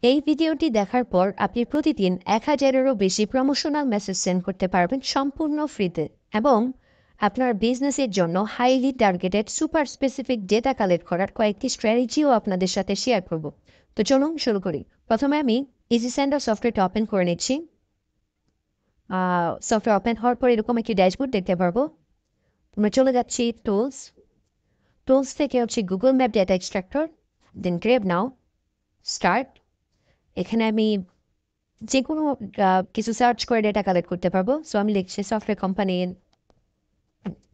এই ভিডিওটি দেখার পর আপনি প্রতিদিন 1000-এরও বেশি প্রমোশনাল মেসেজ সেন্ড করতে পারবেন সম্পূর্ণ ফ্রিতে এবং আপনার বিজনেসের জন্য highly targeted super specific data collect করার কয়েকটি স্ট্র্যাটেজিও আপনাদের সাথে শেয়ার করব। তো চলুন শুরু করি। প্রথমে আমি ইজি সেন্ডার সফটওয়্যারটা ওপেন করে নিচ্ছি। সফটওয়্যার ওপেন হওয়ার পর এরকম একটি ড্যাশবোর্ড দেখতে পারবো। আমরা চলে যাচ্ছি টুলস থেকে হচ্ছে গুগল ম্যাপ ডেটা এক্সট্রাক্টর, দেন গ্রেভ নাও, স্টার্ট। এখানে আমি যে কোনো কিছু সার্চ করে ডেটা কালেক্ট করতে পারবো। সো আমি লিখছি software company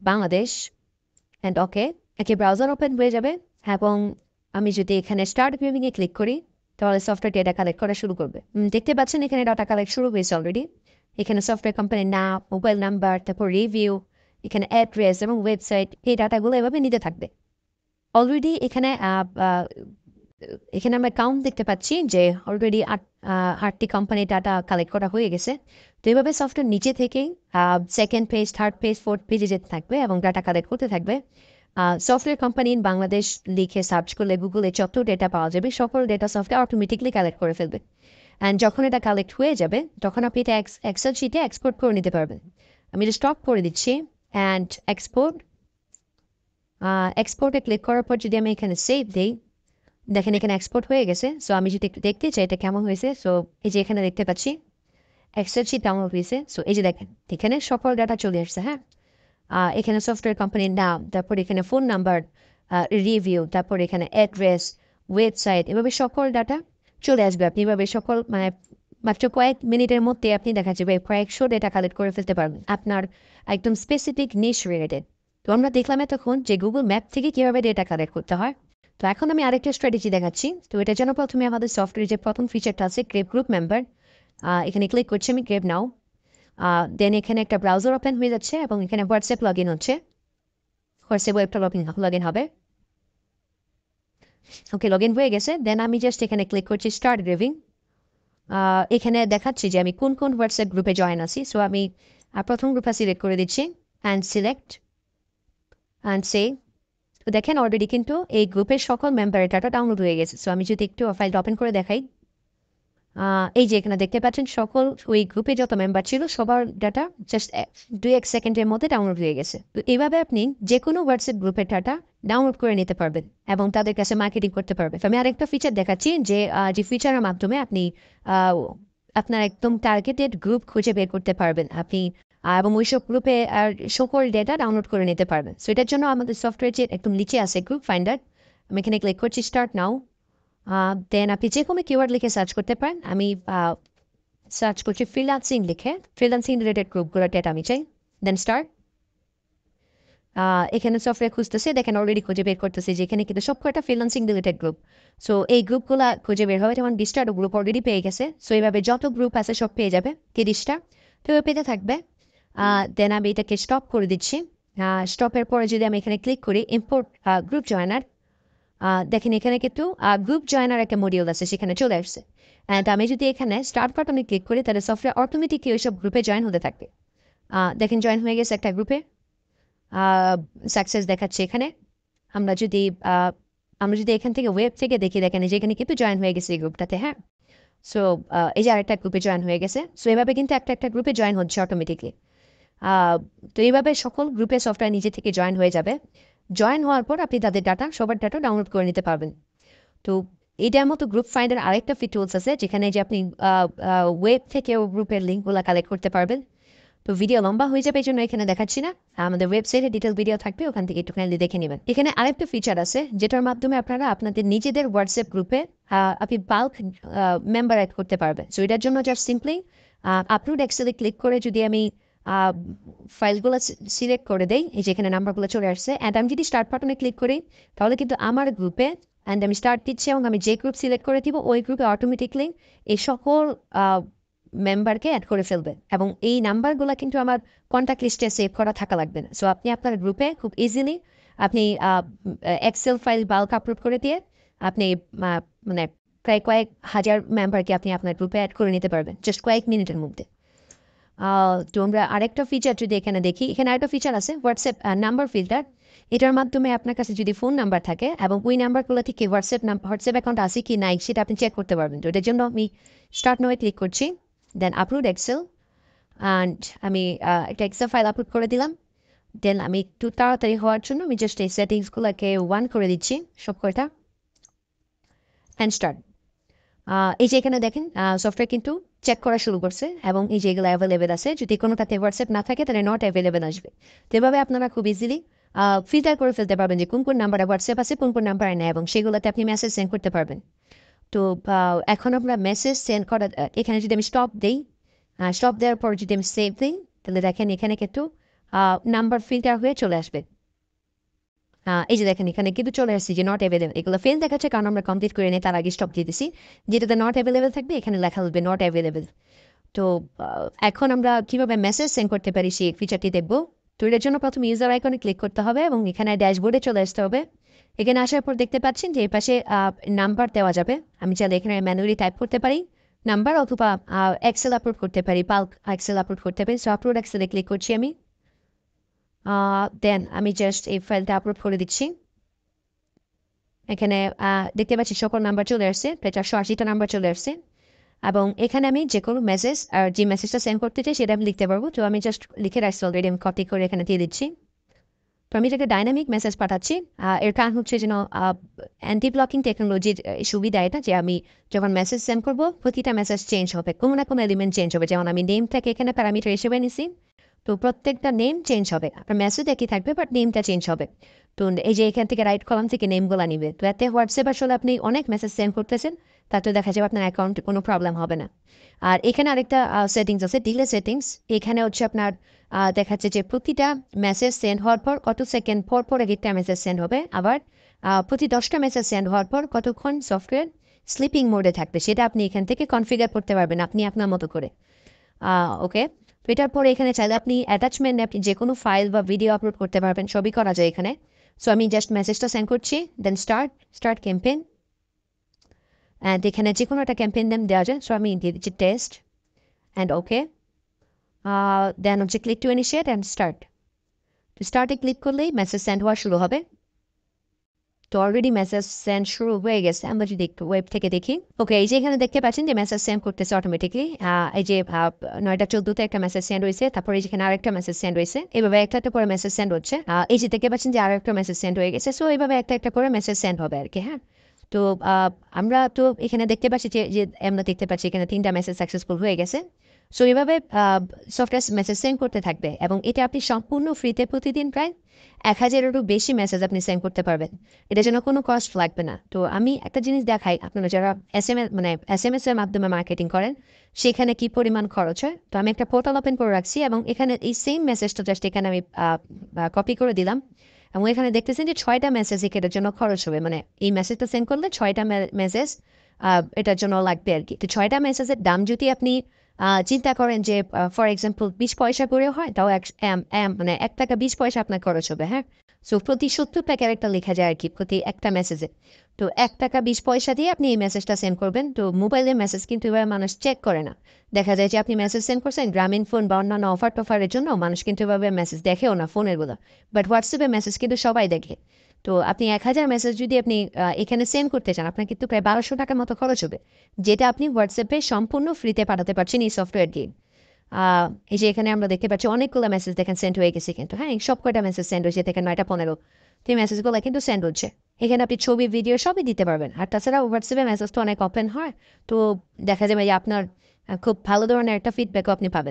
Bangladesh and okay. একে ব্রাউজার ওপেন হয়ে যাবে এবং আমি যদি এখানে স্টার্ট ভিউইংয়ে ক্লিক করি তাহলে সফটওয়্যার ডেটা কালেক্ট করা শুরু করবে। দেখতে পাচ্ছেন এখানে ডাটা কালেক্ট শুরু হয়েছে অলরেডি। এখানে সফটওয়্যার কোম্পানির নাম, মোবাইল নাম্বার, তারপর রিভিউ, এখানে অ্যাড্রেস এবং ওয়েবসাইট, এই ডাটাগুলো এভাবে নিতে থাকবে। অলরেডি এখানে আমরা কাউন্ট দেখতে পাচ্ছি যে অলরেডি 8টি কোম্পানি ডাটা কালেক্ট করা হয়ে গেছে। তো এইভাবে সফটওয়্যার নিচে থেকেই second page, third page, fourth পেজে যেতে থাকবে এবং ডাটা কালেক্ট করতে থাকবে। সফটওয়্যার কোম্পানি ইন বাংলাদেশ লিখে সার্চ করলে গুগলে যত ডেটা পাওয়া যাবে সকল ডেটা সফটওয়্যার অটোমেটিকলি কালেক্ট করে ফেলবে। অ্যান্ড যখন এটা কালেক্ট হয়ে যাবে তখন আপনি এটা এক্সেল শিটে এক্সপোর্ট করে নিতে পারবেন। আমি এটা স্টপ করে দিচ্ছি অ্যান্ড এক্সপোর্টে ক্লিক করার পর যদি আমি এখানে সেভ দিই, দেখেন এখানে এক্সপোর্ট হয়ে গেছে। সো আমি যদি একটু দেখতে চাই এটা কেমন হয়েছে, সো এই যে এখানে দেখতে পাচ্ছি এক্সেল শিট ডাউনলোড হয়েছে। সো এই যে দেখেন এখানে সকল ডাটা চলে আসছে। হ্যাঁ, এখানে সফটওয়্যার কোম্পানির নাম, তারপর এখানে ফোন নাম্বার, রিভিউ, তারপর এখানে অ্যাড্রেস, ওয়েবসাইট, এভাবে সকল ডাটা চলে আসবে। আপনি এভাবে সকল মাত্র কয়েক মিনিটের মধ্যে আপনি দেখা যাবে কয়েকশো ডেটা কালেক্ট করে ফেলতে পারবেন আপনার একদম স্পেসিফিক নিশ রিলেটেড। তো আমরা দেখলাম এতক্ষণ যে গুগল ম্যাপ থেকে কীভাবে ডেটা কালেক্ট করতে হয়। তো এখন আমি আরেকটা স্ট্র্যাটেজি দেখাচ্ছি। তো এটা যেন প্রথমে আমাদের সফটওয়্যারে যে প্রথম ফিচারটা আছে ক্রেভ গ্রুপ মেম্বার, এখানে ক্লিক করছি আমি ক্রেভ নাও। দেন এখানে একটা ব্রাউজার ওপেন হয়ে যাচ্ছে এবং এখানে হোয়াটসঅ্যাপ লগ ইন হচ্ছে। হোয়াটসঅ্যাপ ওয়েবটা লগ ইন হবে। ওকে, লগ ইন হয়ে গেছে। দেন আমি জাস্ট এখানে ক্লিক করছি স্টার্ট গ্রেভিং। এখানে দেখাচ্ছি যে আমি কোন কোন হোয়াটসঅ্যাপ গ্রুপে জয়েন আছি। সো আমি প্রথম গ্রুপটা সিলেক্ট করে দিচ্ছি অ্যান্ড সিলেক্ট অ্যান্ড সে। তো দেখেন অলরেডি কিন্তু এই গ্রুপের সকল মেম্বারের ডাটা ডাউনলোড হয়ে গেছে। সো আমি যদি একটু ফাইলটা ওপেন করে দেখাই, এই যে এখানে দেখতে পাচ্ছেন সকল ওই গ্রুপে যত মেম্বার ছিল সবার ডাটা জাস্ট 2-1 সেকেন্ডের মধ্যে ডাউনলোড হয়ে গেছে। তো এইভাবে আপনি যে কোনো হোয়াটসঅ্যাপ গ্রুপের ডাটা ডাউনলোড করে নিতে পারবেন এবং তাদের কাছে মার্কেটিং করতে পারবেন। তো আমি আরেকটা ফিচার দেখাচ্ছি যে ফিচারের মাধ্যমে আপনি আপনার একদম টার্গেটেড গ্রুপ খুঁজে বের করতে পারবেন আপনি এবং ওইসব গ্রুপে সকল ডেটা ডাউনলোড করে নিতে পারবেন। সো এটার জন্য আমাদের সফটওয়্যার যে একদম নিচে আছে গ্রুপ ফাইন্ডার, আমি এখানে ক্লিক করছি স্টার্ট নাও। দেন আপনি যে কোনো কিওয়ার্ড লিখে সার্চ করতে পারেন। আমি সার্চ করছি ফ্রিল্যান্সিং লিখে, ফ্রিল্যান্সিং রিলেটেড গ্রুপগুলোর ডেটা আমি চাই। Then start. এখানে সফটওয়্যার খুঁজতেছে, দেখেন অলরেডি খুঁজে বের করতেছে যে এখানে কিন্তু সব কয়টা ফ্রিল্যান্সিং রিলেটেড গ্রুপ। সো এই গ্রুপগুলো খুঁজে বের হবে, যেমন 20টা গ্রুপ অলরেডি পেয়ে গেছে। সো এইভাবে যত গ্রুপ আছে সব পেয়ে যাবে 30টা। তো পেতে থাকবে। দেন আমি এটাকে স্টপ করে দিচ্ছি। স্টপের পরে যদি আমি এখানে ক্লিক করি ইম্পোর্ট গ্রুপ জয়েনার, দেখেন এখানে কিন্তু গ্রুপ জয়েনার একটা মডিউল আছে, সেখানে চলে আসছে। অ্যান্ড আমি যদি এখানে স্টার্ট বাটনে ক্লিক করি তাহলে সফটওয়্যার অটোমেটিকলি ওইসব গ্রুপে জয়েন হতে থাকবে। দেখেন জয়েন হয়ে গেছে একটা গ্রুপে, সাকসেস দেখাচ্ছে এখানে। আমরা যদি এখান থেকে ওয়েব থেকে দেখি, দেখেন যে এখানে কিন্তু জয়েন হয়ে গেছে এই গ্রুপটাতে। হ্যাঁ, সো এই যে আরেকটা গ্রুপে জয়েন হয়ে গেছে। সো এভাবে কিন্তু একটা গ্রুপে জয়েন হচ্ছে অটোমেটিকলি। তো এইভাবে সকল গ্রুপে সফটওয়্যার নিজে থেকে জয়েন হয়ে যাবে। জয়েন হওয়ার পর আপনি তাদের ডাটা সবার ডাটা ডাউনলোড করে নিতে পারবেন। তো এটার মতো গ্রুপ ফাইন্ডার আরেকটা টুলস আছে যেখানে যে আপনি ওয়েব থেকে গ্রুপের লিঙ্কগুলো কালেক্ট করতে পারবেন। তো ভিডিও লম্বা হয়ে যাবে এই জন্য এখানে দেখাচ্ছি না, আমাদের ওয়েবসাইটে ডিটেল ভিডিও থাকবে, ওখান থেকে একটু কাইন্ডলি দেখে নেবেন। এখানে আরেকটা ফিচার আছে যেটার মাধ্যমে আপনারা আপনাদের নিজেদের হোয়াটসঅ্যাপ গ্রুপে আপনি বাল্ক মেম্বার অ্যাড করতে পারবেন। সো এটার জন্য জাস্ট সিম্পলি আপলোড এক্সেলে ক্লিক করে যদি আমি ফাইলগুলো সিলেক্ট করে দেই, এই যে এখানে নাম্বারগুলো চলে আসছে। অ্যান্ড আমি যদি স্টার্ট বাটনে ক্লিক করি তাহলে কিন্তু আমার গ্রুপে অ্যান্ড আমি স্টার্ট দিচ্ছি এবং আমি যে গ্রুপ সিলেক্ট করে দিব ওই গ্রুপে অটোমেটিকলি এই সকল মেম্বারকে অ্যাড করে ফেলবে এবং এই নাম্বারগুলো কিন্তু আমার কন্ট্যাক্ট লিস্টে সেভ করা থাকা লাগবে না। সো আপনি আপনার গ্রুপে খুব ইজিলি আপনি এক্সেল ফাইল বাল্ক আপলোড করে দিয়ে আপনি মানে প্রায় কয়েক হাজার মেম্বারকে আপনি আপনার গ্রুপে অ্যাড করে নিতে পারবেন জাস্ট কয়েক মিনিটের মধ্যে। তো আমরা আরেকটা ফিচার যদি এখানে দেখি, এখানে আরেকটা ফিচার আছে হোয়াটসঅ্যাপ নাম্বার ফিল্টার। এটার মাধ্যমে আপনার কাছে যদি ফোন নাম্বার থাকে এবং ওই নাম্বারগুলো থেকে হোয়াটসঅ্যাপ অ্যাকাউন্ট আছে কি নাই সেটা আপনি চেক করতে পারবেন। তো এটার জন্য আমি স্টার্ট নাও ক্লিক করছি, দেন আপলোড এক্সেল, অ্যান্ড আমি একটা এক্সেল ফাইল আপলোড করে দিলাম। দেন আমি একটু তাড়াতাড়ি হওয়ার জন্য আমি জাস্ট এই সেটিংসগুলোকে 1 করে দিচ্ছি সব কয়টা, অ্যান্ড স্টার্ট। এই যে এখানে দেখেন সফটওয়্যার কিন্তু চেক করা শুরু করছে এবং এই যে এগুলো অ্যাভেলেবেল আছে। যদি কোনোটাতে হোয়াটসঅ্যাপ না থাকে তাহলে নট অ্যাভেলেবেল আসবে। তো এভাবে আপনারা খুব ইজিলি ফিল্টার করে ফেলতে পারবেন যে কোন কোন নাম্বারে হোয়াটসঅ্যাপ আছে, কোন কোন নাম্বারে নেই, এবং সেগুলোতে আপনি মেসেজ সেন্ড করতে পারবেন। তো এখন আমরা মেসেজ সেন্ড করা এখানে যদি আমি স্টপ দিই, স্টপ দেওয়ার পর যদি আমি সেভ দিই, তাহলে দেখেন এখানে কিন্তু নাম্বার ফিল্টার হয়ে চলে আসবে। এই যে দেখেন এখানে কিন্তু চলে আসছে যে নট অ্যাভেলেবল, এগুলো ফেল দেখাচ্ছে কারণ আমরা কমপ্লিট করে নিই, তার আগে স্টপ দিয়ে দিছি। যেটাতে নট অ্যাভেলেবল থাকবে এখানে লেখা হবে নট অ্যাভেলেবল। তো এখন আমরা কিভাবে মেসেজ সেন্ড করতে পারি সেই ফিচারটি দেখব। তো এর জন্য প্রথমে ইউজার আইকনে ক্লিক করতে হবে এবং এখানে ড্যাশবোর্ডে চলে আসতে হবে। এখানে আসার পর দেখতে পাচ্ছেন যে এই পাশে নাম্বার দেওয়া যাবে। আমি চাইলে এখানে ম্যানুয়ালি টাইপ করতে পারি নাম্বার, অথবা এক্সেল আপলোড করতে পারি, পাল্ক এক্সেল আপলোড করতে পারি। সো আপলোড এক্সেলে ক্লিক করছি আমি, দেন আমি জাস্ট এই ফাইলটা আপলোড করে দিচ্ছি। এখানে দেখতে পাচ্ছি সকল নাম্বার চলে আসছে, প্রায় 480টা নাম্বার চলে আসছে, এবং এখানে আমি যে কোনো মেসেজ আর যে মেসেজটা সেন্ড করতে চাই সেটা আমি লিখতে পারবো। তো আমি জাস্ট লিখে রাখছি অলরেডি, আমি কপি করে এখানে দিয়ে দিচ্ছি। তো আমি এটাকে ডাইনামিক মেসেজ পাঠাচ্ছি। এর কারণ হচ্ছে যেন অ্যান্টি ব্লকিং টেকনোলজির সুবিধা এটা, যে আমি যখন মেসেজ সেন্ড করবো প্রতিটা মেসেজ চেঞ্জ হবে, কোনো না কোনো এলিমেন্ট চেঞ্জ হবে। যেমন আমি নেমটাকে এখানে প্যারামিটার হিসেবে নিছি, তো প্রত্যেকটা নেম চেঞ্জ হবে, আপনার মেসেজ একই থাকবে বাট নেমটা চেঞ্জ হবে। তো এই যে এখান থেকে রাইট কলাম থেকে নেমগুলো নিবে। তো এতে হোয়াটসঅ্যাপ আসলে আপনি অনেক মেসেজ সেন্ড করতেছেন, তাতে দেখা যাবে আপনার অ্যাকাউন্টে কোনো প্রবলেম হবে না। আর এখানে আরেকটা সেটিংস আছে, ডিলে সেটিংস। এখানে হচ্ছে আপনার দেখাচ্ছে যে প্রতিটা মেসেজ সেন্ড হওয়ার পর কত সেকেন্ড পর পর একটা মেসেজ সেন্ড হবে, আবার প্রতি 10টা মেসেজ সেন্ড হওয়ার পর কতক্ষণ সফটওয়্যার স্লিপিং মোডে থাকবে সেটা আপনি এখান থেকে কনফিগার করতে পারবেন আপনি আপনার মতো করে। ওকে, তো এটার পরে এখানে চাইলে আপনি অ্যাটাচমেন্ট আপনি যে কোনো ফাইল বা ভিডিও আপলোড করতে পারবেন, সবই করা যায় এখানে। সো আমি জাস্ট মেসেজটা সেন্ড করছি, দেন স্টার্ট ক্যাম্পেইন, অ্যান্ড এখানে যে কোনো একটা ক্যাম্পেইন নেম দেওয়া যায়। সো আমি দিয়ে দিচ্ছি টেস্ট, অ্যান্ড ওকে, দেন হচ্ছে click to initiate and start. তো স্টার্টে ক্লিক করলেই মেসেজ সেন্ড হওয়া শুরু হবে। তো অলরেডি মেসেজ সেন্ড শুরু হয়ে গেছে, আমরা যদি একটু ওয়েব থেকে দেখি। ওকে, এই যে এখানে দেখতে পাচ্ছেন যে মেসেজ সেন্ড করতেছে অটোমেটিকলি। এই যে 9টা 14তে একটা মেসেজ সেন্ড হয়েছে, তারপরে যেখানে আরেকটা মেসেজ সেন্ড হয়েছে, এভাবে একটা করে মেসেজ সেন্ড হচ্ছে। এই যে দেখতে পাচ্ছেন যে আরেকটা মেসেজ সেন্ড হয়ে গেছে। সো এইভাবে একটা করে মেসেজ সেন্ড হবে আর কি। হ্যাঁ, তো আমরা তো এখানে দেখতে পাচ্ছি যে আমরা দেখতে পাচ্ছি এখানে 3টা মেসেজ সাকসেসফুল হয়ে গেছে। সো এইভাবে সফটওয়্যার মেসেজ সেন্ড করতে থাকবে, এবং এটা আপনি সম্পূর্ণ ফ্রিতে প্রতিদিন প্রায় 1000-এরও বেশি মেসেজ আপনি সেন্ড করতে পারবেন। এটার জন্য কোনো কস্ট লাগবে না। তো আমি একটা জিনিস দেখাই আপনারা যারা এস এম এস এর মাধ্যমে মার্কেটিং করেন সেখানে কি পরিমাণ খরচ হয়। তো আমি একটা পোর্টাল ওপেন করে রাখছি এবং এখানে এই সেম মেসেজটা জাস্ট এখানে আমি কপি করে দিলাম, এবং এখানে দেখতেছেন যে 6টা মেসেজ এটার জন্য খরচ হবে, মানে এই মেসেজটা সেন্ড করলে 6টা মেসেজ এটার জন্য লাগবে আর কি। তো 6টা মেসেজের দাম যদি আপনি চিন্তা করেন যে ফর এক্সাম্পল 20 পয়সা করেও হয়, তাও মানে 1 টাকা 20 পয়সা আপনার খরচ হবে। হ্যাঁ, সো প্রতি 70টা ক্যারেক্টার লেখা যায় আর কি প্রতি একটা মেসেজে। তো 1 টাকা 20 পয়সা দিয়ে আপনি এই মেসেজটা সেন্ড করবেন। তো মোবাইলের মেসেজ কিন্তু এবার মানুষ চেক করে না। দেখা যায় যে আপনি মেসেজ সেন্ড করছেন গ্রামীণ ফোন বা অন্যান্য অফার টফারের জন্য, মানুষ কিন্তু এভাবে মেসেজ দেখেও না ফোনের গুলো, বাট হোয়াটসঅ্যাপে মেসেজ কিন্তু সবাই দেখে। তো আপনি 1000 মেসেজ যদি আপনি এখানে সেন্ড করতে চান, আপনার কিন্তু প্রায় 1200 টাকার মতো খরচ হবে, যেটা আপনি হোয়াটসঅ্যাপে সম্পূর্ণ ফ্রিতে পাঠাতে পারছেন এই সফটওয়্যার দিয়ে। এই যে এখানে আমরা দেখতে পাচ্ছি অনেকগুলো মেসেজ দেখেন সেন্ড হয়ে গেছে, কিন্তু হ্যাঁ সব কয়টা মেসেজ সেন্ড হয়েছে থেকে 9টা 15। তো এই মেসেজগুলো কিন্তু সেন্ড হচ্ছে। এখানে আপনি ছবি ভিডিও সবই দিতে পারবেন। আর তাছাড়া হোয়াটসঅ্যাপে মেসেজ তো অনেক ওপেন হয়, তো দেখা যাবে যে আপনার খুব ভালো ধরনের একটা ফিডব্যাকও আপনি পাবেন।